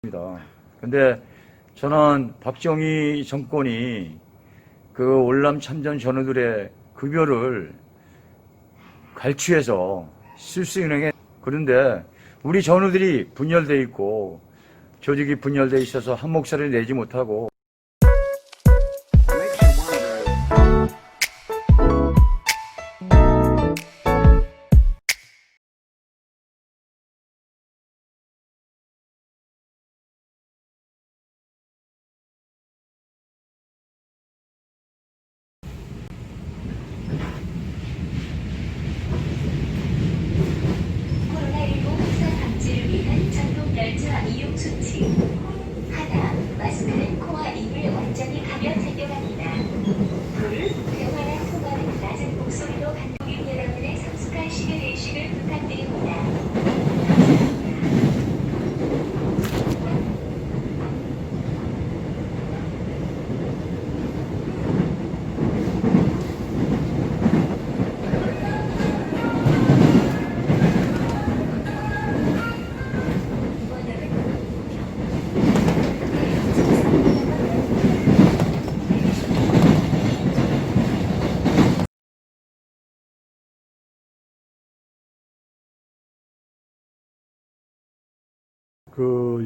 근데 저는 박정희 정권이 그 월남 참전 전우들의 급여를 갈취해서 실수인행에, 그런데 우리 전우들이 분열돼 있고 조직이 분열돼 있어서 한 목소리를 내지 못하고 코로나19 확산 방지를 위한 전동 열차 이용 수칙. 하나, 마스크는 코와 입을 완전히 가려 착용합니다. 둘, 대화나 통화는 낮은 목소리로 반복인 여러분의 성숙한 시민의식을 부탁드립니다.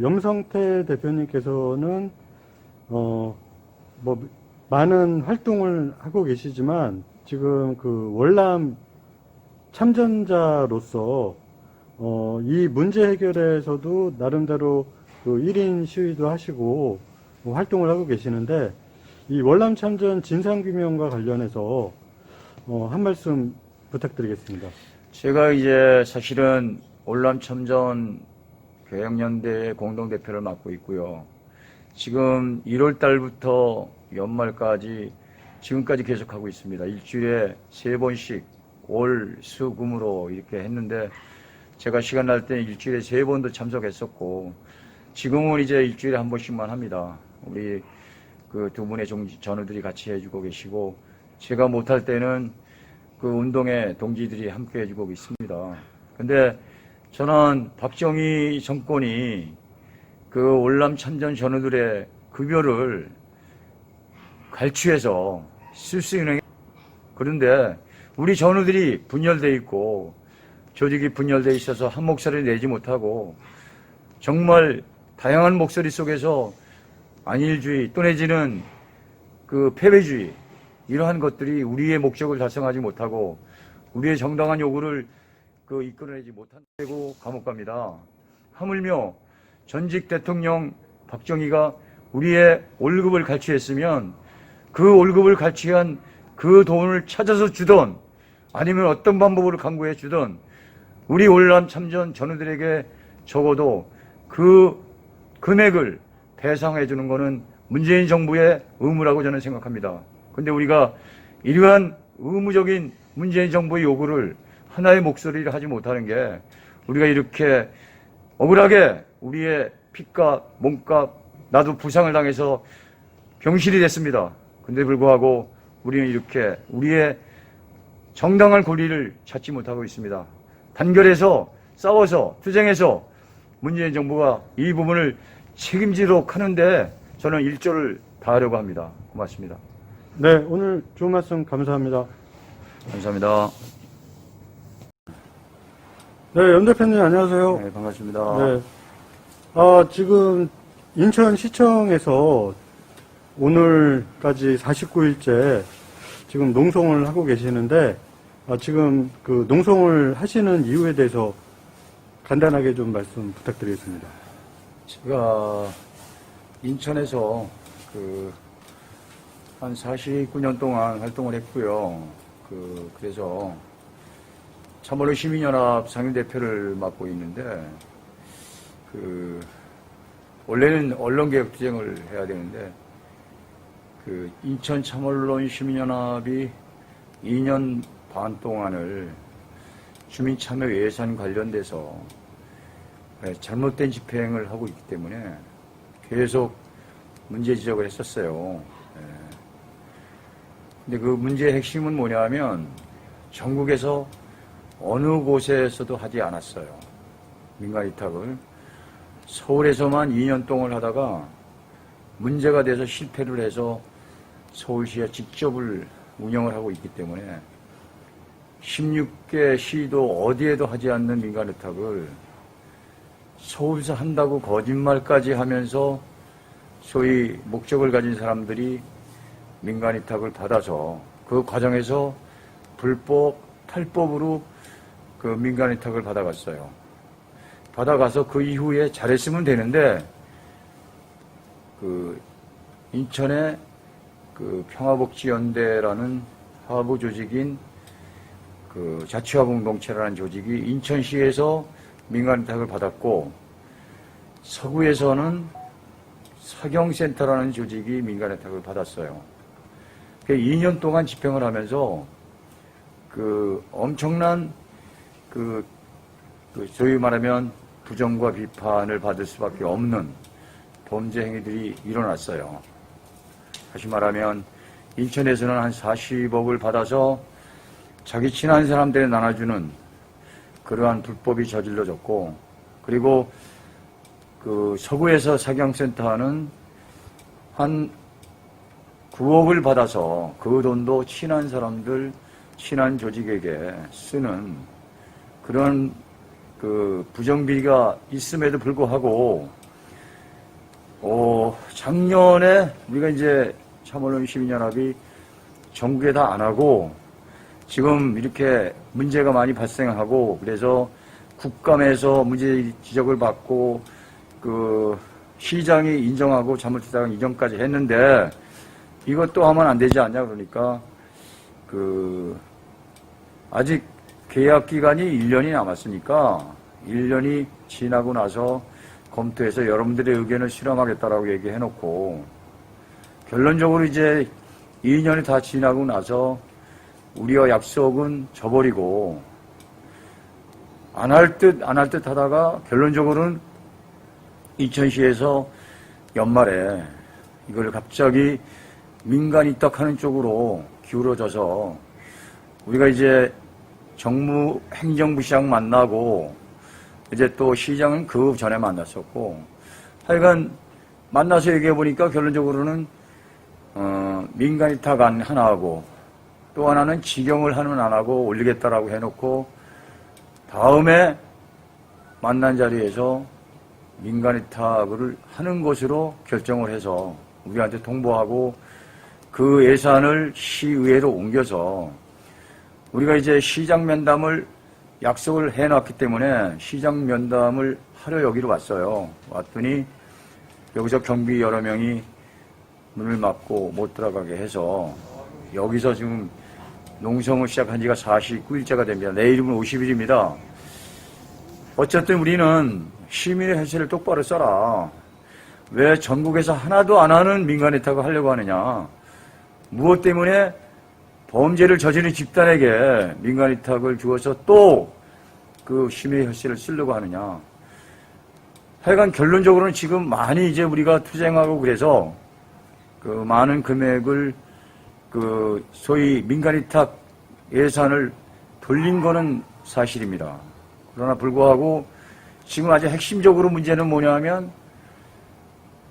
염성태 대표님께서는 많은 활동을 하고 계시지만 지금 월남 참전자로서 이 문제 해결에서도 나름대로 1인 시위도 하시고 활동을 하고 계시는데, 이 월남 참전 진상규명과 관련해서 한 말씀 부탁드리겠습니다. 제가 이제 사실은 월남 참전 교양연대 공동대표를 맡고 있고요. 지금 1월 달부터 연말까지 지금까지 계속하고 있습니다. 일주일에 3번씩 월, 수, 금으로 이렇게 했는데, 제가 시간 날 때 일주일에 3번도 참석했었고, 지금은 이제 일주일에 한 번씩만 합니다. 우리 그 두 분의 전우들이 같이 해주고 계시고, 제가 못할 때는 그 운동의 동지들이 함께 해주고 있습니다. 근데 저는 박정희 정권이 그 월남 참전 전우들의 급여를 갈취해서 실수인행에, 그런데 우리 전우들이 분열돼 있고 조직이 분열돼 있어서 한 목소리를 내지 못하고 정말 다양한 목소리 속에서 안일주의 또 내지는 그 패배주의, 이러한 것들이 우리의 목적을 달성하지 못하고 우리의 정당한 요구를 이끌어내지 못한다고 감옥 갑니다. 하물며 전직 대통령 박정희가 우리의 월급을 갈취했으면 그 월급을 갈취한 그 돈을 찾아서 주던, 아니면 어떤 방법으로 강구해 주던 우리 월남 참전 전우들에게 적어도 그 금액을 배상해 주는 것은 문재인 정부의 의무라고 저는 생각합니다. 근데 우리가 이러한 의무적인 문재인 정부의 요구를 하나의 목소리를 하지 못하는 게, 우리가 이렇게 억울하게 우리의 핏값, 몸값, 나도 부상을 당해서 병실이 됐습니다. 근데 불구하고 우리는 이렇게 우리의 정당한 권리를 찾지 못하고 있습니다. 단결해서 싸워서 투쟁해서 문재인 정부가 이 부분을 책임지도록 하는데 저는 일조를 다하려고 합니다. 고맙습니다. 네, 오늘 좋은 말씀 감사합니다. 감사합니다. 네, 염 대표님 안녕하세요. 네, 반갑습니다. 네. 지금 인천시청에서 오늘까지 49일째 지금 농성을 하고 계시는데, 지금 그 농성을 하시는 이유에 대해서 간단하게 좀 말씀 부탁드리겠습니다. 제가 인천에서 한 49년 동안 활동을 했고요. 그래서 참언로 시민연합 상임대표를 맡고 있는데, 원래는 언론개혁 투쟁을 해야 되는데, 인천 참언론 시민연합이 2년 반 동안을 주민참여 예산 관련돼서 잘못된 집행을 하고 있기 때문에 계속 문제 지적을 했었어요. 근데 그 문제의 핵심은 뭐냐면, 전국에서 어느 곳에서도 하지 않았어요. 민간 위탁을. 서울에서만 2년 동안 하다가 문제가 돼서 실패를 해서 서울시가 직접을 운영을 하고 있기 때문에 16개 시도 어디에도 하지 않는 민간위탁을 서울서 한다고 거짓말까지 하면서 소위 목적을 가진 사람들이 민간위탁을 받아서 그 과정에서 불법, 탈법으로 그 민간위탁을 받아갔어요. 받아가서 그 이후에 잘했으면 되는데 그 인천의 그 평화복지연대라는 하부 조직인 그 자치화공동체라는 조직이 인천시에서 민간위탁을 받았고 서구에서는 사경센터라는 조직이 민간위탁을 받았어요. 2년 동안 집행을 하면서 그 엄청난 그 소위 말하면 부정과 비판을 받을 수밖에 없는 범죄 행위들이 일어났어요. 다시 말하면 인천에서는 한 40억을 받아서 자기 친한 사람들에 나눠주는 그러한 불법이 저질러졌고, 그리고 그 서구에서 사경센터는 한 9억을 받아서 그 돈도 친한 사람들, 친한 조직에게 쓰는 그런 그 부정비리가 있음에도 불구하고, 작년에 우리가 이제 참언론 시민연합이 전국에 다 안 하고 지금 이렇게 문제가 많이 발생하고 그래서 국감에서 문제 지적을 받고 그 시장이 인정하고 잘못했다고 인정까지 했는데 이것도 하면 안 되지 않냐 그러니까 그 아직 계약 기간이 1년이 남았으니까 1년이 지나고 나서 검토해서 여러분들의 의견을 수렴하겠다라고 얘기해놓고 결론적으로 이제 2년이 다 지나고 나서 우리와 약속은 져버리고 안 할 듯 하다가 결론적으로는 인천시에서 연말에 이걸 갑자기 민간위탁하는 쪽으로 기울어져서 우리가 이제 정무 행정부시장 만나고 이제 또 시장은 그 전에 만났었고 하여간 만나서 얘기해 보니까 결론적으로는 민간위탁 하나 하고 또 하나는 직영을 하는 안 하고 올리겠다라고 해놓고 다음에 만난 자리에서 민간위탁을 하는 것으로 결정을 해서 우리한테 통보하고 그 예산을 시의회로 옮겨서 우리가 이제 시장 면담을 약속을 해놨기 때문에 시장 면담을 하러 여기로 왔어요. 왔더니 여기서 경비 여러 명이 문을 막고 못 들어가게 해서 여기서 지금 농성을 시작한 지가 49일째가 됩니다. 내일이면 50일입니다. 어쨌든 우리는 시민의 혈세를 똑바로 써라. 왜 전국에서 하나도 안 하는 민간위탁을 하려고 하느냐. 무엇 때문에 범죄를 저지른 집단에게 민간위탁을 주어서 또 그 시민의 혈세를 쓰려고 하느냐. 하여간 결론적으로는 지금 많이 이제 우리가 투쟁하고 그래서 그 많은 금액을 그 소위 민간위탁 예산을 돌린 거는 사실입니다. 그러나 불구하고 지금 아주 핵심적으로 문제는 뭐냐 하면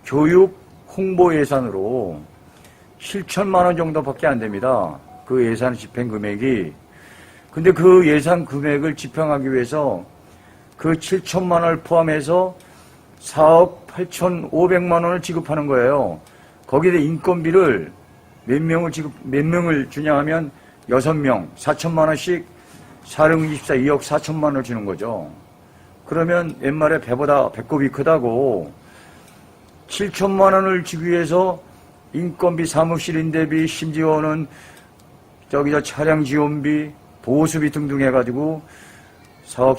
교육 홍보 예산으로 7천만 원 정도밖에 안 됩니다. 그 예산 집행 금액이. 근데 그 예산 금액을 집행하기 위해서 그 7천만 원을 포함해서 4억 8,500만 원을 지급하는 거예요. 거기에 인건비를 몇 명을 주냐 하면 6명, 4천만 원씩 4릉24 2억 4천만 원을 주는 거죠. 그러면 옛말에 배보다 배꼽이 크다고 7천만 원을 주기 위해서 인건비, 사무실 임대비, 심지어는 저기서 차량 지원비, 보수비 등등 해가지고 4억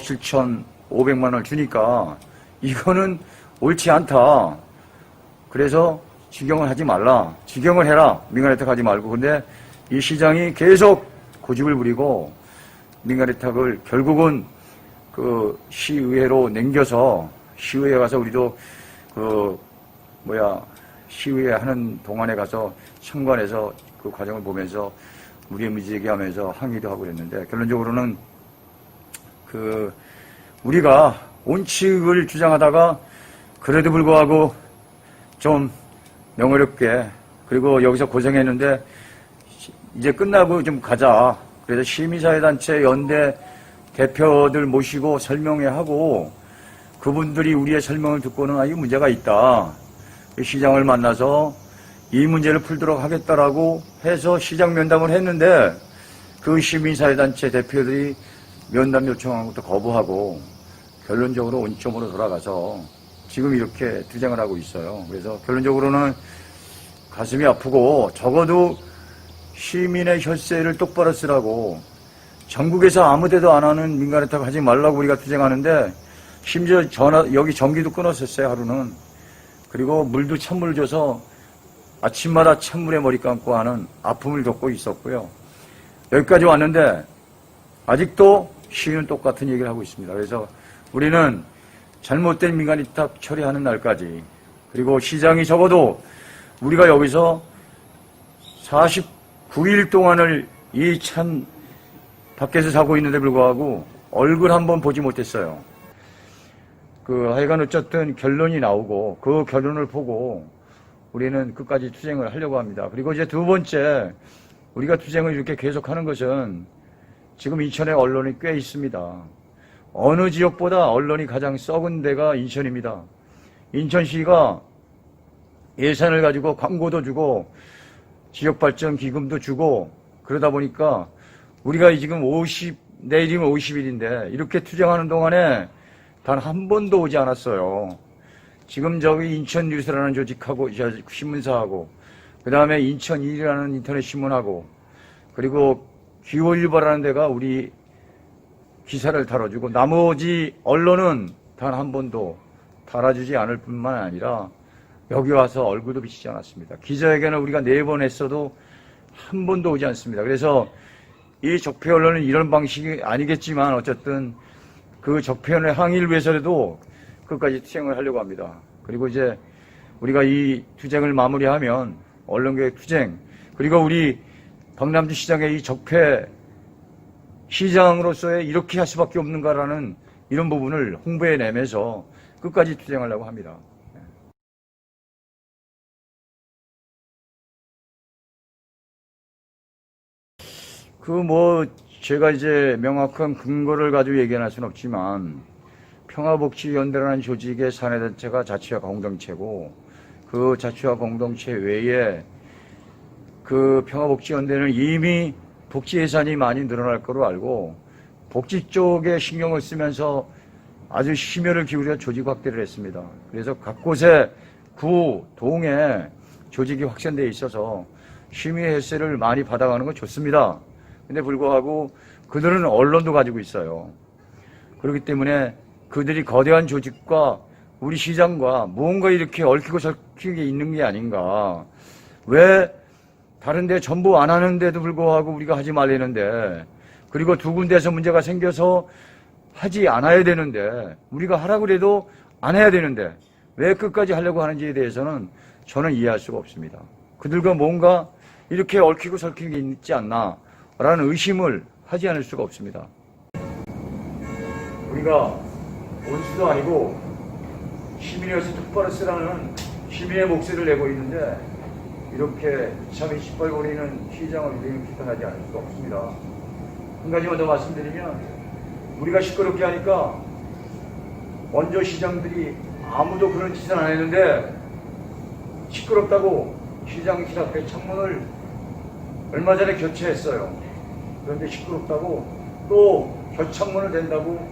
7,500만 원을 주니까 이거는 옳지 않다. 그래서 직영을 하지 말라. 직영을 해라. 민간위탁 하지 말고. 근데 이 시장이 계속 고집을 부리고 민간위탁을 결국은 그 시의회로 남겨서 시의회 가서 우리도 시의회 하는 동안에 가서 참관해서 그 과정을 보면서 우리의 문제 제기하면서 항의도 하고 그랬는데 결론적으로는 우리가 원칙을 주장하다가 그래도 불구하고 좀 명예롭게, 그리고 여기서 고생했는데 이제 끝나고 좀 가자. 그래서 시민사회단체 연대 대표들 모시고 설명회 하고, 그분들이 우리의 설명을 듣고는 이 문제가 있다, 시장을 만나서 이 문제를 풀도록 하겠다라고 해서 시장 면담을 했는데, 그 시민사회단체 대표들이 면담 요청한 것도 거부하고 결론적으로 원점으로 돌아가서 지금 이렇게 투쟁을 하고 있어요. 그래서 결론적으로는 가슴이 아프고, 적어도 시민의 혈세를 똑바로 쓰라고, 전국에서 아무 데도 안 하는 민간委託하지 말라고 우리가 투쟁하는데, 심지어 여기 전기도 끊었었어요, 하루는. 그리고 물도 찬물을 줘서 아침마다 찬물에 머리 감고 하는 아픔을 겪고 있었고요. 여기까지 왔는데 아직도 시위는 똑같은 얘기를 하고 있습니다. 그래서 우리는 잘못된 민간委託처리하는 날까지, 그리고 시장이 적어도 우리가 여기서 49일 동안을 이 찬 밖에서 자고 있는데 불구하고 얼굴 한번 보지 못했어요. 하여간 어쨌든 결론이 나오고, 그 결론을 보고 우리는 끝까지 투쟁을 하려고 합니다. 그리고 이제 두 번째, 우리가 투쟁을 이렇게 계속하는 것은 지금 인천에 언론이 꽤 있습니다. 어느 지역보다 언론이 가장 썩은 데가 인천입니다. 인천시가 예산을 가지고 광고도 주고 지역발전 기금도 주고 그러다 보니까 우리가 지금 내일이면 50일인데 이렇게 투쟁하는 동안에 단 한 번도 오지 않았어요. 지금 저기 인천뉴스라는 조직하고, 신문사하고, 그 다음에 인천일이라는 인터넷 신문하고, 그리고 기호일보라는 데가 우리 기사를 달아주고, 나머지 언론은 단 한 번도 달아주지 않을 뿐만 아니라 여기 와서 얼굴도 비치지 않았습니다. 기자회견을 우리가 4번 했어도 한 번도 오지 않습니다. 그래서 이 적폐 언론은 이런 방식이 아니겠지만 어쨌든 그 적폐언의 항의를 위해서라도 끝까지 투쟁을 하려고 합니다. 그리고 이제 우리가 이 투쟁을 마무리하면 언론개혁 투쟁, 그리고 우리 박남주 시장의 이 적폐 시장으로서의 이렇게 할 수밖에 없는가라는 이런 부분을 홍보해내면서 끝까지 투쟁하려고 합니다. 제가 이제 명확한 근거를 가지고 얘기할 수는 없지만, 평화복지연대라는 조직의 사내단체가 자치화 공동체고, 그 자치화 공동체 외에 그 평화복지연대는 이미 복지 예산이 많이 늘어날 거로 알고, 복지 쪽에 신경을 쓰면서 아주 심혈을 기울여 조직 확대를 했습니다. 그래서 각 곳에 구, 동에 조직이 확산되어 있어서 시민의 혈세를 많이 받아가는 건 좋습니다. 근데 불구하고 그들은 언론도 가지고 있어요. 그렇기 때문에 그들이 거대한 조직과 우리 시장과 무언가 이렇게 얽히고 설키게 있는 게 아닌가. 왜 다른 데 전부 안 하는데도 불구하고 우리가 하지 말라는데, 그리고 두 군데에서 문제가 생겨서 하지 않아야 되는데, 우리가 하라고 해도 안 해야 되는데 왜 끝까지 하려고 하는지에 대해서는 저는 이해할 수가 없습니다. 그들과 뭔가 이렇게 얽히고 설킨 게 있지 않나 라는 의심을 하지 않을 수가 없습니다. 우리가 원수도 아니고 시민이어서 똑바로 쓰라는 시민의 목소리를 내고 있는데, 이렇게 참이 시뻘거리는 시장을 우리는 비판하지 않을 수가 없습니다. 한 가지만 더 말씀드리면, 우리가 시끄럽게 하니까 먼저 시장들이 아무도 그런 짓은 안 했는데 시끄럽다고 시장실 앞에 창문을 얼마 전에 교체했어요. 그런데 시끄럽다고 또 곁창문을 댄다고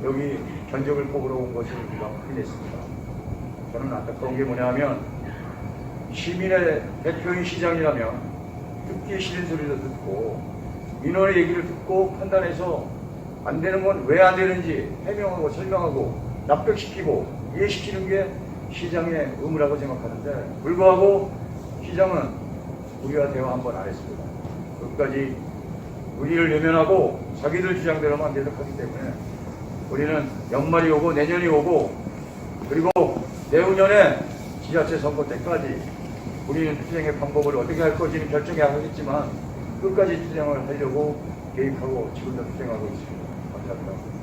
여기 견적을 뽑으러 온 것을 우리가 확인했습니다. 저는 안타까운 게 뭐냐면, 시민의 대표인 시장이라면 듣기 싫은 소리도 듣고 민원의 얘기를 듣고 판단해서 안 되는 건 왜 안 되는지 해명하고 설명하고 납득시키고 이해시키는 게 시장의 의무라고 생각하는데, 불구하고 시장은 우리와 대화 한 번 안 했습니다. 끝까지 우리를 외면하고 자기들 주장대로만 계속하기 때문에 우리는 연말이 오고 내년이 오고 그리고 내후년에 지자체 선거 때까지 우리는 투쟁의 방법을 어떻게 할 건지는 결정해야 하겠지만 끝까지 투쟁을 하려고 계획하고 지금도 투쟁하고 있습니다. 감사합니다.